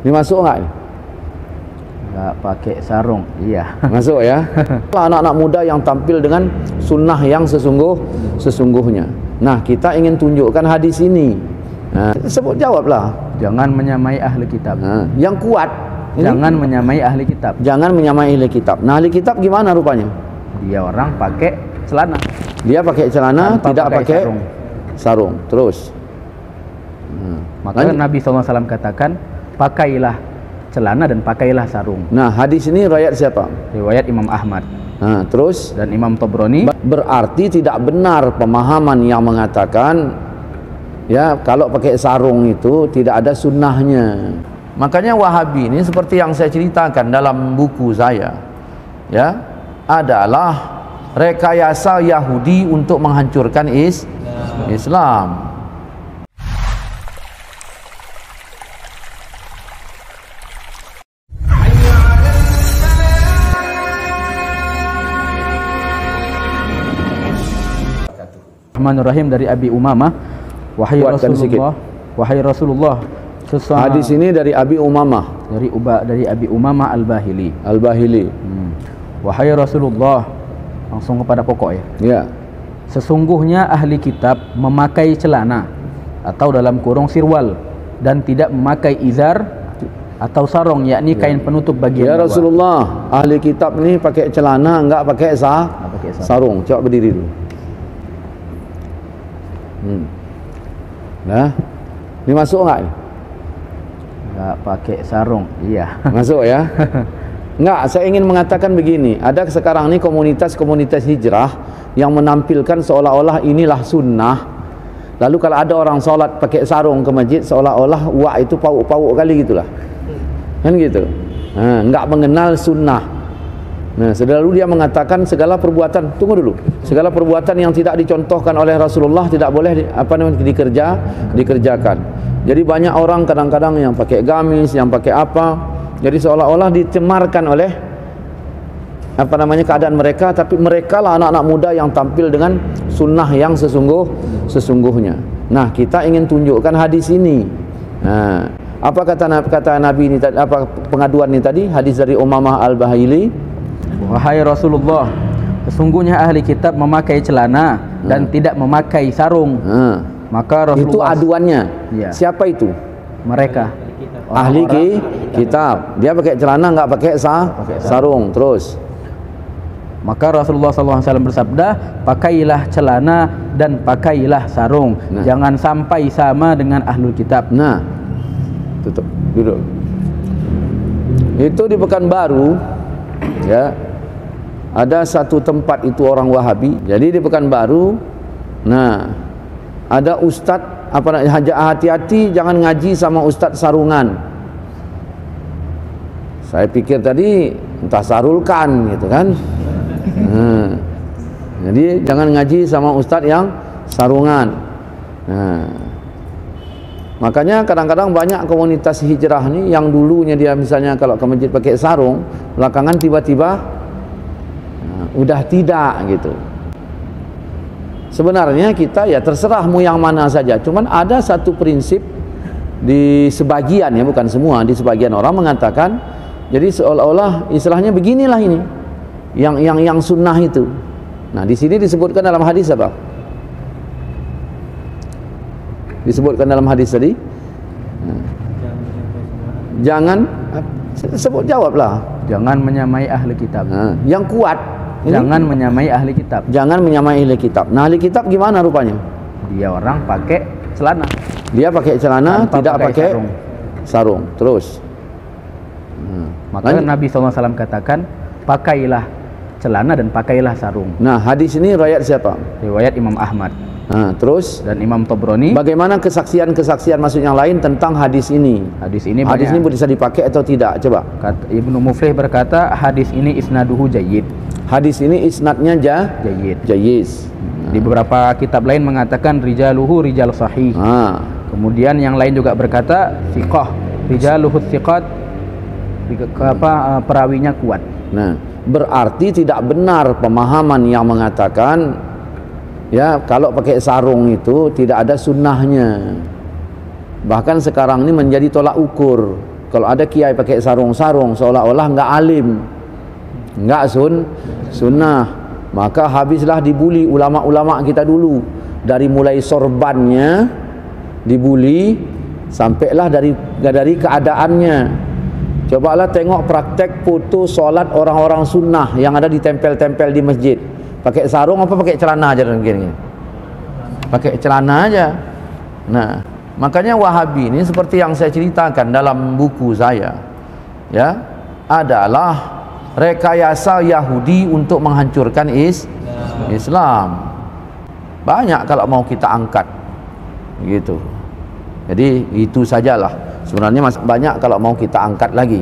Ini masuk nggak? Nggak pakai sarung, iya. Masuk ya. Anak-anak muda yang tampil dengan sunnah yang sesungguhnya. Nah, kita ingin tunjukkan hadis ini. Nah, sebut jawablah. Jangan menyamai ahli kitab. Nah, yang kuat. Jangan menyamai ahli kitab. Jangan menyamai ahli kitab. Nah, ahli kitab gimana rupanya? Dia orang pakai celana. Dia pakai celana, tanpa tidak pakai sarung. Terus. Maka Nabi SAW katakan, pakailah celana dan pakailah sarung. Nah, hadis ini riwayat siapa? Riwayat Imam Ahmad. Nah, terus dan Imam Tabrani. Berarti tidak benar pemahaman yang mengatakan ya kalau pakai sarung itu tidak ada sunnahnya. Makanya Wahabi ini seperti yang saya ceritakan dalam buku saya, ya, adalah rekayasa Yahudi untuk menghancurkan Islam. Bismillahirrahmanirrahim. Dari Abi Umamah, wahai Rasulullah, hadis ini dari Abi Umamah, dari Abi Umamah Al-Bahili. Wahai Rasulullah, langsung kepada pokok ya. Ya. Sesungguhnya ahli kitab memakai celana atau dalam kurung sirwal dan tidak memakai izar atau sarong, yakni kain penutup bagian bawah. Ya Rasulullah, ahli kitab ini pakai celana, enggak pakai sarung. Coba berdiri dulu. Nah, ini masuk nggak? Nggak pakai sarung, iya. Masuk ya? Nggak, saya ingin mengatakan begini. Ada sekarang ini komunitas hijrah yang menampilkan seolah-olah inilah sunnah. Lalu kalau ada orang sholat pakai sarung ke masjid, seolah-olah wah itu pauk-pauk kali gitulah. Kan gitu. Nah, nggak mengenal sunnah. Nah, lalu dia mengatakan segala perbuatan, tunggu dulu, segala perbuatan yang tidak dicontohkan oleh Rasulullah tidak boleh dikerjakan. Jadi banyak orang kadang-kadang yang pakai gamis, yang pakai apa, jadi seolah-olah dicemarkan oleh keadaan mereka, tapi mereka lah anak-anak muda yang tampil dengan sunnah yang sesungguhnya. Nah, kita ingin tunjukkan hadis ini. Nah, apa kata Nabi ini tadi, apa pengaduan ini tadi? Hadis dari Umamah Al-Bahili. Wahai Rasulullah, sesungguhnya ahli kitab memakai celana dan tidak memakai sarung. Maka Rasulullah, itu aduannya. Ya. Siapa itu? Mereka. Ahli kitab. Dia pakai celana, nggak pakai sarung. Terus. Maka Rasulullah SAW bersabda, pakailah celana dan pakailah sarung. Jangan sampai sama dengan ahlul kitab. Nah, tutup duduk. Itu di Pekanbaru, ya. Ada satu tempat itu orang Wahabi. Jadi di Pekanbaru, nah, ada ustadz hati-hati jangan ngaji sama ustadz sarungan. Saya pikir tadi entah sarulkan gitu kan. Nah, jadi jangan ngaji sama ustadz yang sarungan. Nah, makanya kadang-kadang banyak komunitas hijrah nih yang dulunya dia misalnya kalau ke masjid pakai sarung, belakangan tiba-tiba udah tidak gitu. Sebenarnya kita ya terserah mau yang mana saja, cuman ada satu prinsip di sebagian, ya bukan semua, di sebagian orang mengatakan jadi seolah-olah istilahnya beginilah ini yang sunnah itu. Nah, di sini disebutkan dalam hadis apa? Disebutkan dalam hadis tadi, jangan sebut jawablah. Jangan menyamai ahli kitab. Yang kuat. Jangan menyamai ahli kitab. Jangan menyamai ahli kitab. Nah, ahli kitab gimana rupanya? Dia orang pakai celana. Dia pakai celana, tidak pakai sarung. Terus. Maka Nabi SAW katakan, pakailah celana dan pakailah sarung. Nah, hadis ini riwayat siapa? Riwayat Imam Ahmad. Nah, terus dan Imam Tabrani. Bagaimana kesaksian maksud yang lain tentang hadis ini? Hadis ini bisa dipakai atau tidak? Coba. Ibnu Muflih berkata, hadis ini isnaduhu jayyid. Hadis ini isnadnya jayyid. Di beberapa kitab lain mengatakan rijaluhu rijal sahih. Kemudian yang lain juga berkata thiqah, rijaluhu thiqat, perawinya kuat. Nah, berarti tidak benar pemahaman yang mengatakan ya kalau pakai sarung itu tidak ada sunnahnya. Bahkan sekarang ini menjadi tolak ukur. Kalau ada kiai pakai sarung-sarung seolah-olah enggak alim, enggak sunnah, maka habislah dibuli ulama-ulama kita dulu. Dari mulai sorbannya dibuli sampailah dari keadaannya. Cobalah tengok praktek foto solat orang-orang sunnah yang ada ditempel-tempel di masjid. Pakai sarung apa pakai celana aja begini? Pakai celana aja. Nah, makanya Wahabi ini seperti yang saya ceritakan dalam buku saya, ya, adalah rekayasa Yahudi untuk menghancurkan Islam. Banyak kalau mau kita angkat, gitu. Jadi itu sajalah. Sebenarnya masih banyak kalau mau kita angkat lagi.